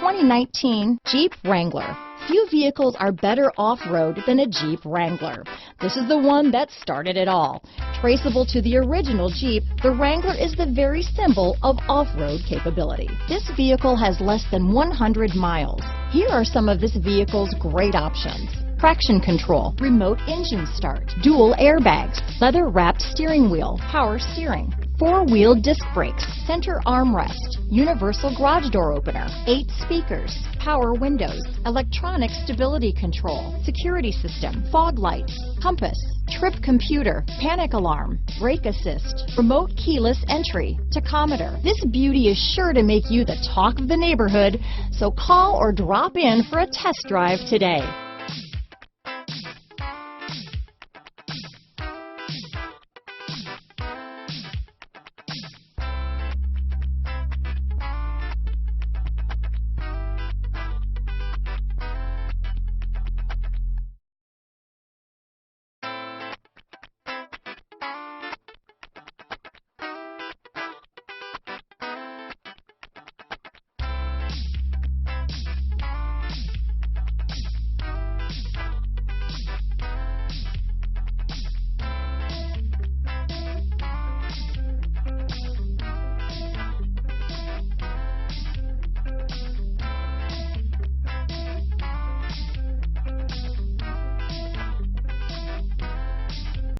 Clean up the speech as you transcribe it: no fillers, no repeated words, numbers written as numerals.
2019 Jeep Wrangler. Few vehicles are better off-road than a Jeep Wrangler. This is the one that started it all. Traceable to the original Jeep, the Wrangler is the very symbol of off-road capability. This vehicle has less than 100 miles. Here are some of this vehicle's great options: traction control, remote engine start, dual airbags, leather-wrapped steering wheel, power steering, four-wheel disc brakes, center armrest, universal garage door opener, 8 speakers, power windows, electronic stability control, security system, fog lights, compass, trip computer, panic alarm, brake assist, remote keyless entry, tachometer. This beauty is sure to make you the talk of the neighborhood, so call or drop in for a test drive today.